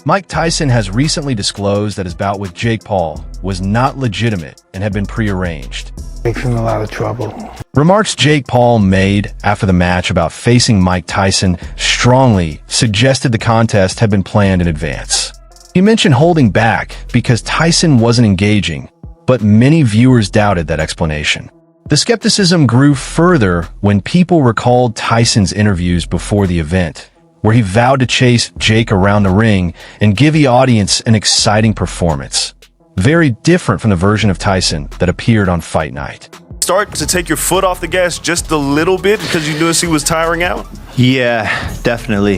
Mike Tyson has recently disclosed that his bout with Jake Paul was not legitimate and had been prearranged. Jake's in a lot of trouble. Remarks Jake Paul made after the match about facing Mike Tyson strongly suggested the contest had been planned in advance. He mentioned holding back because Tyson wasn't engaging, but many viewers doubted that explanation. The skepticism grew further when people recalled Tyson's interviews before the event, where he vowed to chase Jake around the ring and give the audience an exciting performance. Very different from the version of Tyson that appeared on Fight Night. Start to take your foot off the gas just a little bit because you noticed he was tiring out? Yeah, definitely.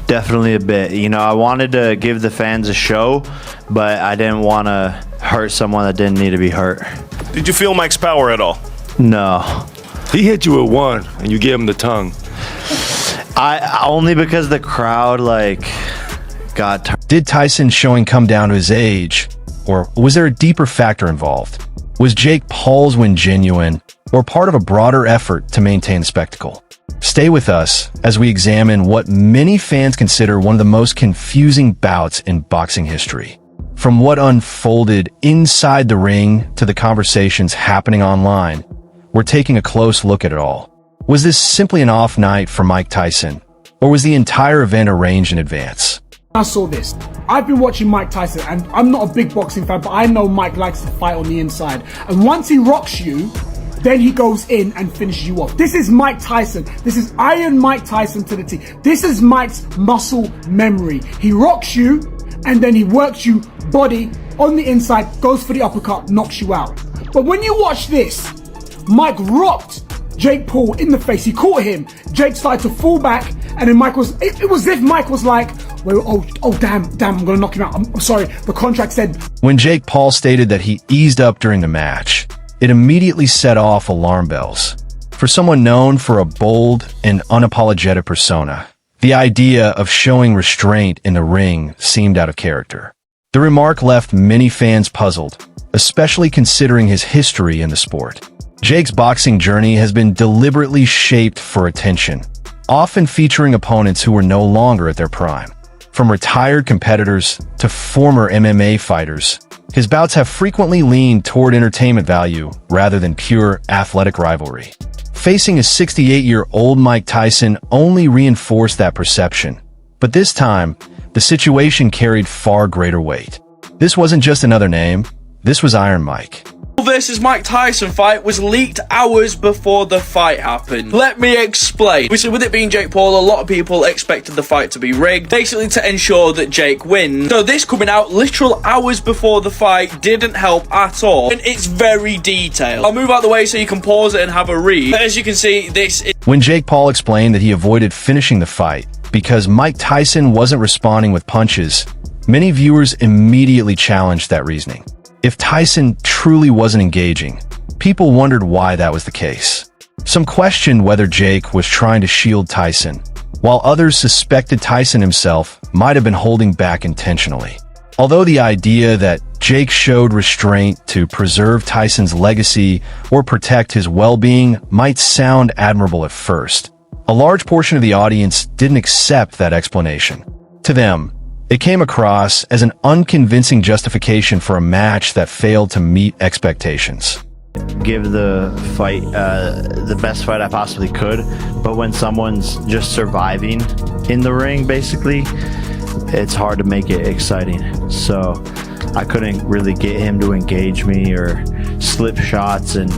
Definitely a bit. You know, I wanted to give the fans a show, but I didn't want to hurt someone that didn't need to be hurt. Did you feel Mike's power at all? No. He hit you with one, and you gave him the tongue. I only because the crowd, got turned. Did Tyson's showing come down to his age, or was there a deeper factor involved? Was Jake Paul's win genuine, or part of a broader effort to maintain the spectacle? Stay with us as we examine what many fans consider one of the most confusing bouts in boxing history. From what unfolded inside the ring to the conversations happening online, we're taking a close look at it all. Was this simply an off night for Mike Tyson, or was the entire event arranged in advance? I saw this. I've been watching Mike Tyson, and I'm not a big boxing fan, but I know Mike likes to fight on the inside. And once he rocks you, then he goes in and finishes you off. This is Mike Tyson. This is Iron Mike Tyson to the T. This is Mike's muscle memory. He rocks you, and then he works you body on the inside, goes for the uppercut, knocks you out. But when you watch this, Mike rocked Jake Paul in the face. He caught him. Jake started to fall back, and then Mike was, it was as if Mike was like, damn, I'm gonna knock him out. I'm sorry, the contract said. When Jake Paul stated that he eased up during the match, it immediately set off alarm bells. For someone known for a bold and unapologetic persona, the idea of showing restraint in the ring seemed out of character. The remark left many fans puzzled, especially considering his history in the sport. Jake's boxing journey has been deliberately shaped for attention, often featuring opponents who were no longer at their prime. From retired competitors to former MMA fighters, his bouts have frequently leaned toward entertainment value rather than pure athletic rivalry. Facing a 68-year-old Mike Tyson only reinforced that perception, but this time, the situation carried far greater weight. This wasn't just another name, this was Iron Mike. Versus Mike Tyson fight was leaked hours before the fight happened. Let me explain. Obviously, with it being Jake Paul, a lot of people expected the fight to be rigged, basically to ensure that Jake wins. So this coming out literal hours before the fight didn't help at all, and it's very detailed. I'll move out the way so you can pause it and have a read. But as you can see, this is... When Jake Paul explained that he avoided finishing the fight because Mike Tyson wasn't responding with punches, many viewers immediately challenged that reasoning. If Tyson truly wasn't engaging, people wondered why that was the case. Some questioned whether Jake was trying to shield Tyson, while others suspected Tyson himself might have been holding back intentionally. Although the idea that Jake showed restraint to preserve Tyson's legacy or protect his well-being might sound admirable at first, a large portion of the audience didn't accept that explanation. To them, it came across as an unconvincing justification for a match that failed to meet expectations. Give the fight the best fight I possibly could, but when someone's just surviving in the ring, basically, it's hard to make it exciting. So I couldn't really get him to engage me or slip shots and,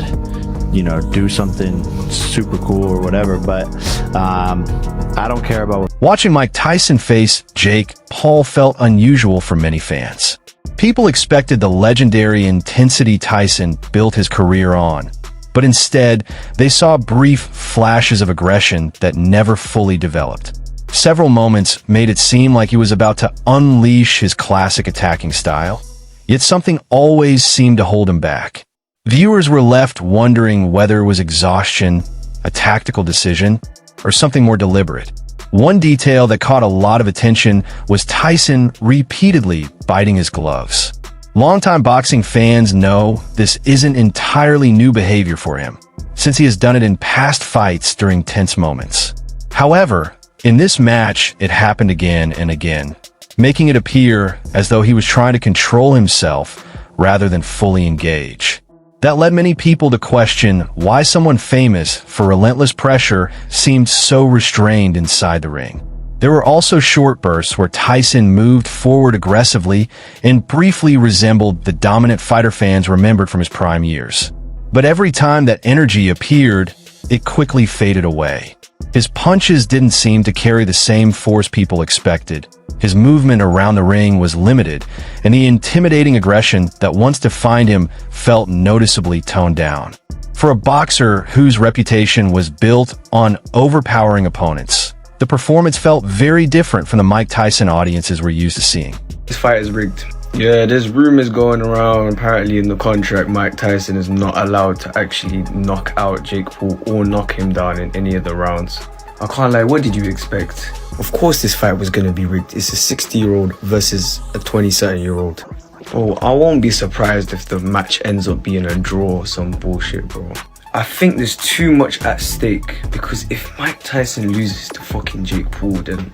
you know, do something super cool or whatever, but I don't care about. Watching Mike Tyson face Jake Paul felt unusual for many fans. People expected the legendary intensity Tyson built his career on, but instead, they saw brief flashes of aggression that never fully developed. Several moments made it seem like he was about to unleash his classic attacking style, yet something always seemed to hold him back. Viewers were left wondering whether it was exhaustion, a tactical decision, or something more deliberate. One detail that caught a lot of attention was Tyson repeatedly biting his gloves. Longtime boxing fans know this isn't entirely new behavior for him, since he has done it in past fights during tense moments. However, in this match, it happened again and again. making it appear as though he was trying to control himself rather than fully engage. That led many people to question why someone famous for relentless pressure seemed so restrained inside the ring. There were also short bursts where Tyson moved forward aggressively and briefly resembled the dominant fighter fans remembered from his prime years. But every time that energy appeared, it quickly faded away. His punches didn't seem to carry the same force people expected. His movement around the ring was limited, and the intimidating aggression that once defined him felt noticeably toned down. For a boxer whose reputation was built on overpowering opponents, the performance felt very different from the Mike Tyson audiences we're used to seeing. This fight is rigged. Yeah, there's rumors going around. Apparently in the contract, Mike Tyson is not allowed to actually knock out Jake Paul or knock him down in any of the rounds. I can't lie, what did you expect? Of course this fight was going to be rigged. It's a 60-year-old versus a 20-something-year-old. Oh, I won't be surprised if the match ends up being a draw or some bullshit, bro. I think there's too much at stake, because if Mike Tyson loses to fucking Jake Paul, then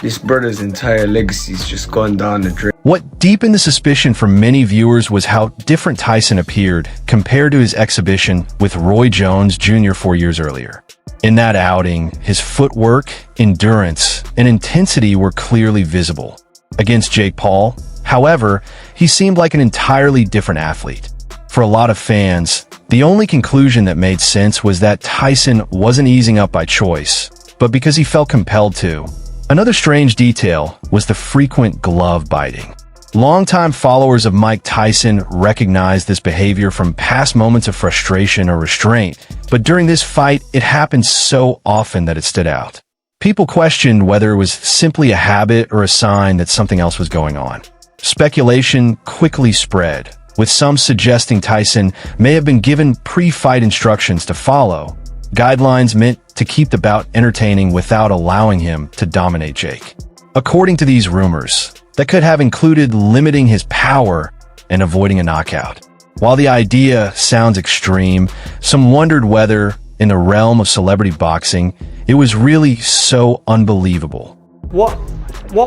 this brother's entire legacy's just gone down the drain. What deepened the suspicion for many viewers was how different Tyson appeared compared to his exhibition with Roy Jones Jr. 4 years earlier. In that outing, his footwork, endurance, and intensity were clearly visible. Against Jake Paul, however, he seemed like an entirely different athlete. For a lot of fans, the only conclusion that made sense was that Tyson wasn't easing up by choice, but because he felt compelled to. Another strange detail was the frequent glove biting. Longtime followers of Mike Tyson recognized this behavior from past moments of frustration or restraint, but during this fight, it happened so often that it stood out. People questioned whether it was simply a habit or a sign that something else was going on. Speculation quickly spread, with some suggesting Tyson may have been given pre-fight instructions to follow, guidelines meant to keep the bout entertaining without allowing him to dominate Jake. According to these rumors, that could have included limiting his power and avoiding a knockout. While the idea sounds extreme, some wondered whether, in the realm of celebrity boxing, it was really so unbelievable. What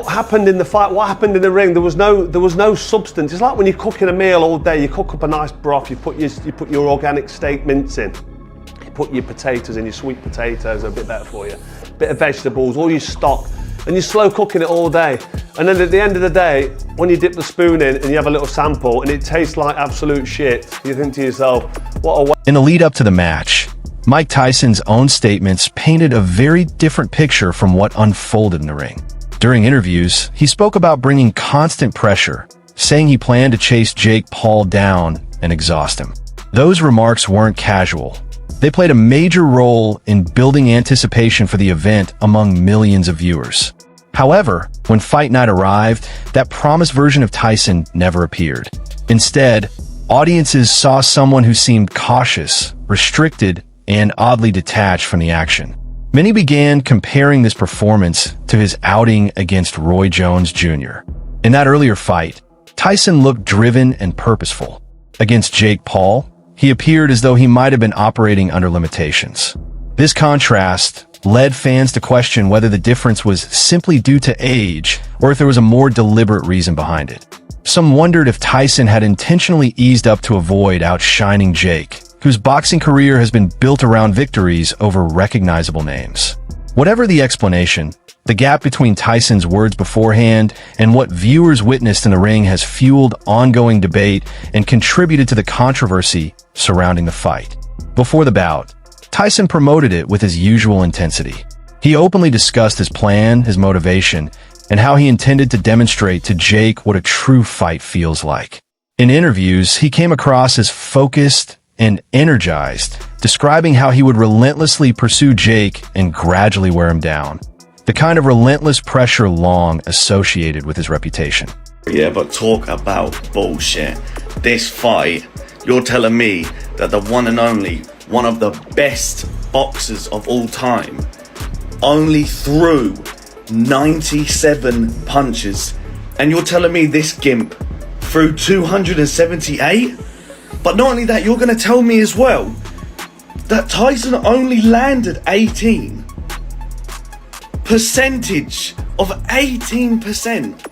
happened in the fight? What happened in the ring? There was no substance. It's like when you're cooking a meal all day. You cook up a nice broth. You put your organic steak mince in. You put your potatoes in, your sweet potatoes are a bit better for you. Bit of vegetables, all your stock, and you're slow cooking it all day. And then at the end of the day, when you dip the spoon in and you have a little sample and it tastes like absolute shit, you think to yourself, what a In the lead up to the match, Mike Tyson's own statements painted a very different picture from what unfolded in the ring. During interviews, he spoke about bringing constant pressure, saying he planned to chase Jake Paul down and exhaust him. Those remarks weren't casual. They played a major role in building anticipation for the event among millions of viewers. However, when fight night arrived, that promised version of Tyson never appeared. Instead, audiences saw someone who seemed cautious, restricted, and oddly detached from the action. Many began comparing this performance to his outing against Roy Jones Jr. In that earlier fight, Tyson looked driven and purposeful. Against Jake Paul, he appeared as though he might have been operating under limitations. This contrast led fans to question whether the difference was simply due to age or if there was a more deliberate reason behind it. Some wondered if Tyson had intentionally eased up to avoid outshining Jake, whose boxing career has been built around victories over recognizable names. Whatever the explanation, the gap between Tyson's words beforehand and what viewers witnessed in the ring has fueled ongoing debate and contributed to the controversy surrounding the fight. Before the bout, Tyson promoted it with his usual intensity. He openly discussed his plan, his motivation, and how he intended to demonstrate to Jake what a true fight feels like. In interviews, he came across as focused and energized, describing how he would relentlessly pursue Jake and gradually wear him down. The kind of relentless pressure long associated with his reputation. Yeah, but talk about bullshit. This fight, you're telling me that the one and only, one of the best boxers of all time, only threw 97 punches, and you're telling me this gimp threw 278? But not only that, you're going to tell me as well that Tyson only landed 18. Percentage of 18%.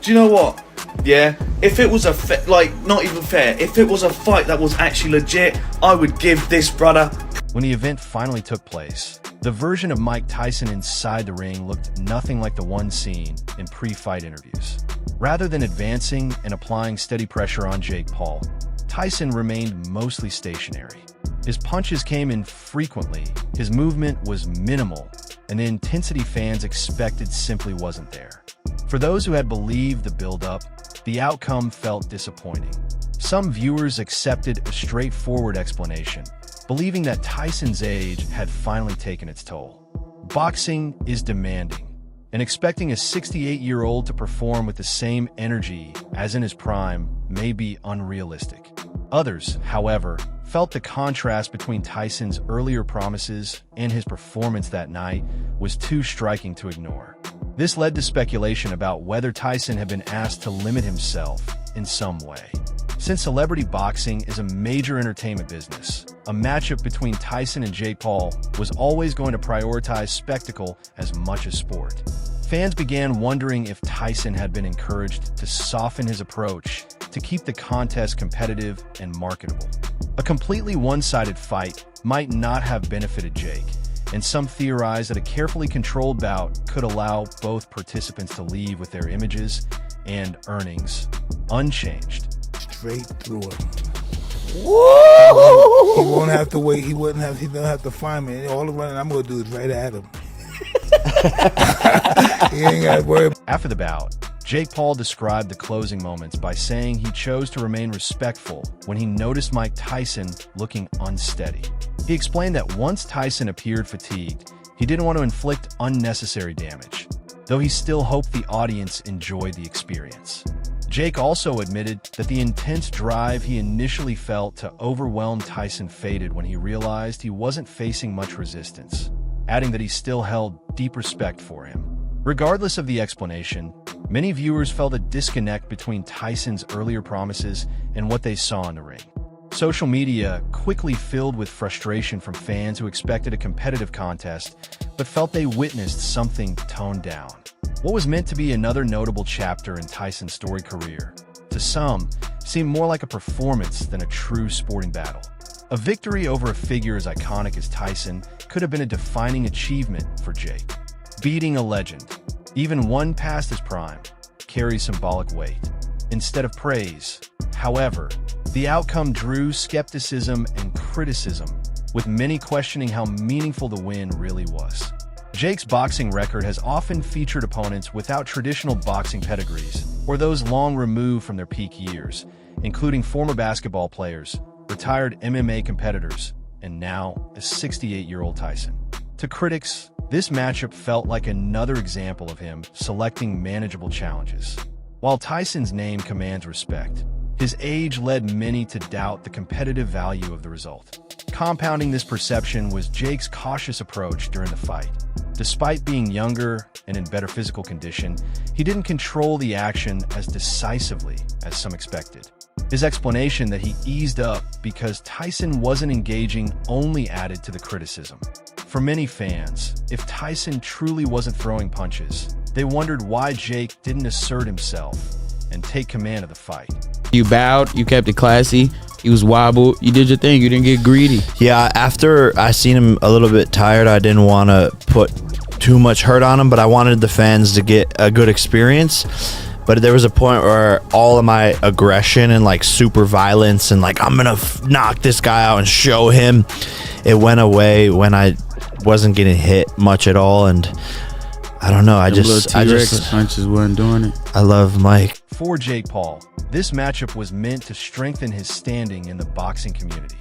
Do you know what? Yeah, if it was not even fair, if it was a fight that was actually legit, I would give this brother. When the event finally took place, the version of Mike Tyson inside the ring looked nothing like the one seen in pre-fight interviews. Rather than advancing and applying steady pressure on Jake Paul, Tyson remained mostly stationary. His punches came in frequently, his movement was minimal, and the intensity fans expected simply wasn't there. For those who had believed the build-up, the outcome felt disappointing. Some viewers accepted a straightforward explanation, believing that Tyson's age had finally taken its toll. Boxing is demanding, and expecting a 68-year-old to perform with the same energy as in his prime may be unrealistic. Others, however, felt the contrast between Tyson's earlier promises and his performance that night was too striking to ignore. This led to speculation about whether Tyson had been asked to limit himself in some way. Since celebrity boxing is a major entertainment business, a matchup between Tyson and Jake Paul was always going to prioritize spectacle as much as sport. Fans began wondering if Tyson had been encouraged to soften his approach to keep the contest competitive and marketable. A completely one-sided fight might not have benefited Jake, and some theorize that a carefully controlled bout could allow both participants to leave with their images and earnings unchanged. Straight through him. Woo! He won't have to wait. He don't have to find me. All the running I'm gonna do is right at him. He ain't gotta worry. After the bout, Jake Paul described the closing moments by saying he chose to remain respectful when he noticed Mike Tyson looking unsteady. He explained that once Tyson appeared fatigued, he didn't want to inflict unnecessary damage, though he still hoped the audience enjoyed the experience. Jake also admitted that the intense drive he initially felt to overwhelm Tyson faded when he realized he wasn't facing much resistance, adding that he still held deep respect for him. Regardless of the explanation, many viewers felt a disconnect between Tyson's earlier promises and what they saw in the ring. Social media quickly filled with frustration from fans who expected a competitive contest but felt they witnessed something toned down. What was meant to be another notable chapter in Tyson's storied career, to some, seemed more like a performance than a true sporting battle. A victory over a figure as iconic as Tyson could have been a defining achievement for Jake. Beating a legend, even one past his prime, carries symbolic weight. Instead of praise, however, the outcome drew skepticism and criticism, with many questioning how meaningful the win really was. Jake's boxing record has often featured opponents without traditional boxing pedigrees or those long removed from their peak years, including former basketball players, retired MMA competitors, and now a 68-year-old Tyson. To critics, this matchup felt like another example of him selecting manageable challenges. While Tyson's name commands respect, his age led many to doubt the competitive value of the result. Compounding this perception was Jake's cautious approach during the fight. Despite being younger and in better physical condition, he didn't control the action as decisively as some expected. His explanation that he eased up because Tyson wasn't engaging only added to the criticism. For many fans, if Tyson truly wasn't throwing punches, they wondered why Jake didn't assert himself and take command of the fight. You bowed, you kept it classy, you was wobbled, you did your thing, you didn't get greedy. Yeah, after I seen him a little bit tired, I didn't want to put too much hurt on him, but I wanted the fans to get a good experience. But there was a point where all of my aggression and like super violence and like I'm gonna knock this guy out and show him, it went away when I wasn't getting hit much at all. And I don't know, I just punches weren't doing it. I love Mike. For Jake Paul, this matchup was meant to strengthen his standing in the boxing community.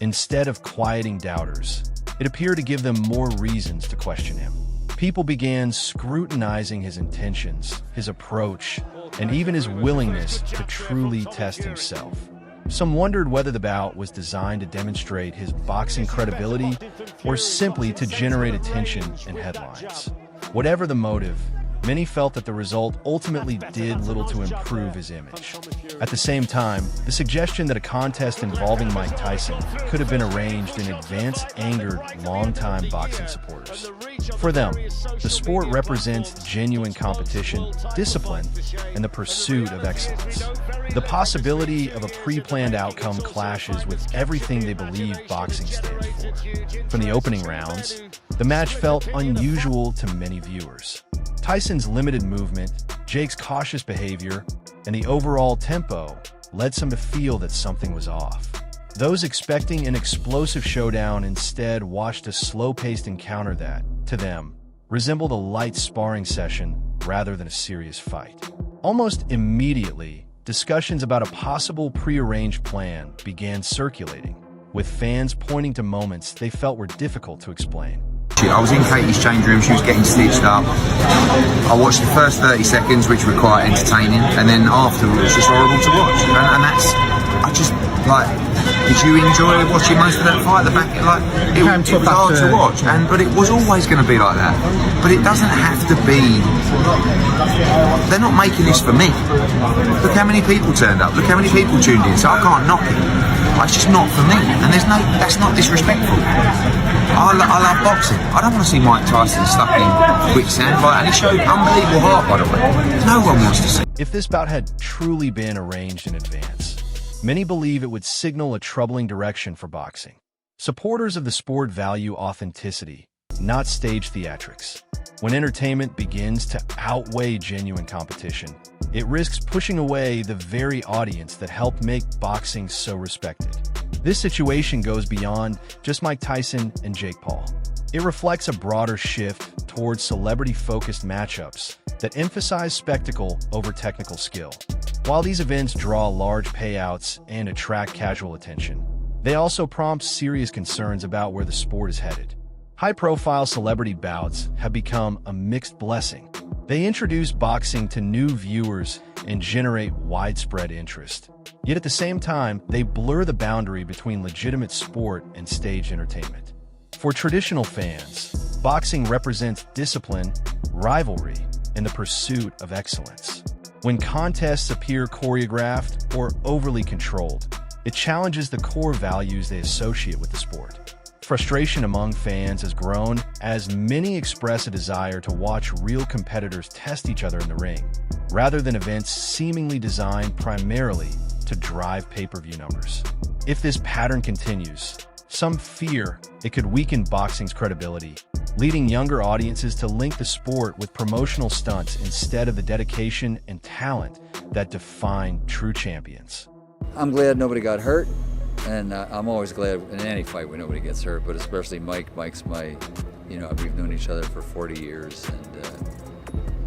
Instead of quieting doubters, it appeared to give them more reasons to question him. People began scrutinizing his intentions, his approach, and even his willingness to truly test himself. Some wondered whether the bout was designed to demonstrate his boxing credibility or simply to generate attention and headlines. Whatever the motive, Many felt that the result ultimately did little to improve his image. At the same time, the suggestion that a contest involving Mike Tyson could have been arranged in advance angered longtime boxing supporters. For them, the sport represents genuine competition, discipline, and the pursuit of excellence. The possibility of a pre-planned outcome clashes with everything they believe boxing stands for. From the opening rounds, the match felt unusual to many viewers. Tyson's limited movement, Jake's cautious behavior, and the overall tempo led some to feel that something was off. Those expecting an explosive showdown instead watched a slow-paced encounter that, to them, resembled a light sparring session rather than a serious fight. Almost immediately, discussions about a possible prearranged plan began circulating, with fans pointing to moments they felt were difficult to explain. I was in Katie's change room, she was getting stitched up. I watched the first 30 seconds, which were quite entertaining, and then afterwards it was just horrible to watch. And that's, I just, like, did you enjoy watching most of that fight? It was hard to watch, but it was always going to be like that. But it doesn't have to be, they're not making this for me. Look how many people turned up, look how many people tuned in, so I can't knock it. It's just not for me, and that's not disrespectful. I love boxing. I don't want to see Mike Tyson stuck in quicksand, and he showed unbelievable heart, by the way. No one wants to see. If this bout had truly been arranged in advance, many believe it would signal a troubling direction for boxing. Supporters of the sport value authenticity, not stage theatrics. When entertainment begins to outweigh genuine competition, it risks pushing away the very audience that helped make boxing so respected. This situation goes beyond just Mike Tyson and Jake Paul. It reflects a broader shift towards celebrity-focused matchups that emphasize spectacle over technical skill. While these events draw large payouts and attract casual attention, they also prompt serious concerns about where the sport is headed. High-profile celebrity bouts have become a mixed blessing. They introduce boxing to new viewers and generate widespread interest. Yet at the same time, they blur the boundary between legitimate sport and staged entertainment. For traditional fans, boxing represents discipline, rivalry, and the pursuit of excellence. When contests appear choreographed or overly controlled, it challenges the core values they associate with the sport. Frustration among fans has grown as many express a desire to watch real competitors test each other in the ring, rather than events seemingly designed primarily to drive pay-per-view numbers. If this pattern continues, some fear it could weaken boxing's credibility, leading younger audiences to link the sport with promotional stunts instead of the dedication and talent that define true champions. I'm glad nobody got hurt. And I'm always glad in any fight when nobody gets hurt, but especially Mike. Mike's my, we've known each other for 40 years,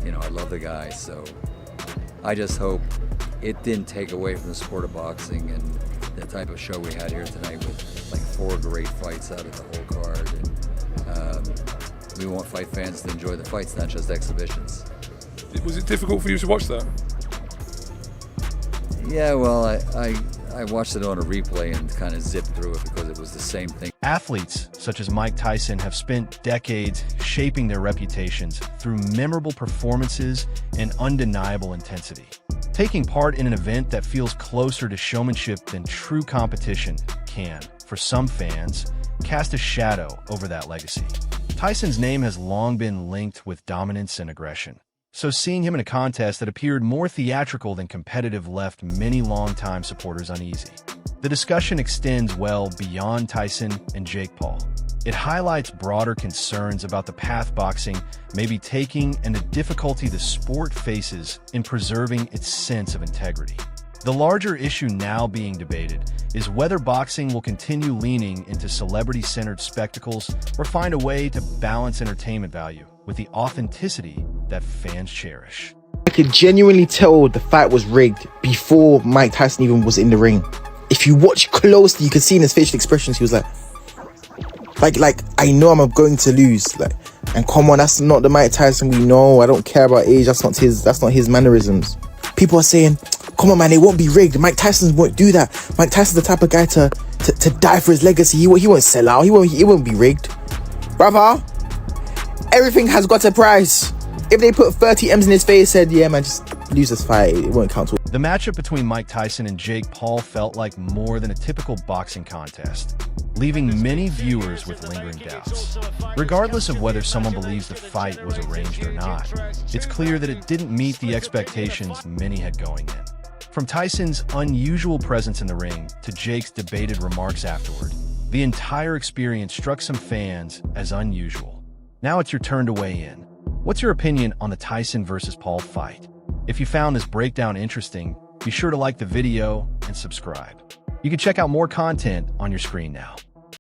and, I love the guy. So I just hope it didn't take away from the sport of boxing and the type of show we had here tonight with like 4 great fights out of the whole card. And we want fight fans to enjoy the fights, not just exhibitions. Was it difficult for you to watch that? Yeah, well, I watched it on a replay and kind of zipped through it because it was the same thing. Athletes such as Mike Tyson have spent decades shaping their reputations through memorable performances and undeniable intensity. Taking part in an event that feels closer to showmanship than true competition can, for some fans, cast a shadow over that legacy. Tyson's name has long been linked with dominance and aggression. So seeing him in a contest that appeared more theatrical than competitive left many longtime supporters uneasy. The discussion extends well beyond Tyson and Jake Paul. It highlights broader concerns about the path boxing may be taking and the difficulty the sport faces in preserving its sense of integrity. The larger issue now being debated is whether boxing will continue leaning into celebrity-centered spectacles or find a way to balance entertainment value with the authenticity that fans cherish. I could genuinely tell the fight was rigged before Mike Tyson even was in the ring. If you watch closely, you can see in his facial expressions, he was like, I know I'm going to lose. And come on, that's not the Mike Tyson we know. I don't care about age. That's not his mannerisms. People are saying, come on, man, it won't be rigged. Mike Tyson won't do that. Mike Tyson's the type of guy to die for his legacy. He won't sell out. He won't be rigged. Brother, everything has got a price. If they put 30 M's in his face, said, yeah, man, just lose this fight, it won't count. The matchup between Mike Tyson and Jake Paul felt like more than a typical boxing contest, leaving many viewers with lingering doubts. Regardless of whether someone believes the fight was arranged or not, it's clear that it didn't meet the expectations many had going in. From Tyson's unusual presence in the ring to Jake's debated remarks afterward, the entire experience struck some fans as unusual. Now it's your turn to weigh in. What's your opinion on the Tyson versus Paul fight? If you found this breakdown interesting, be sure to like the video and subscribe. You can check out more content on your screen now.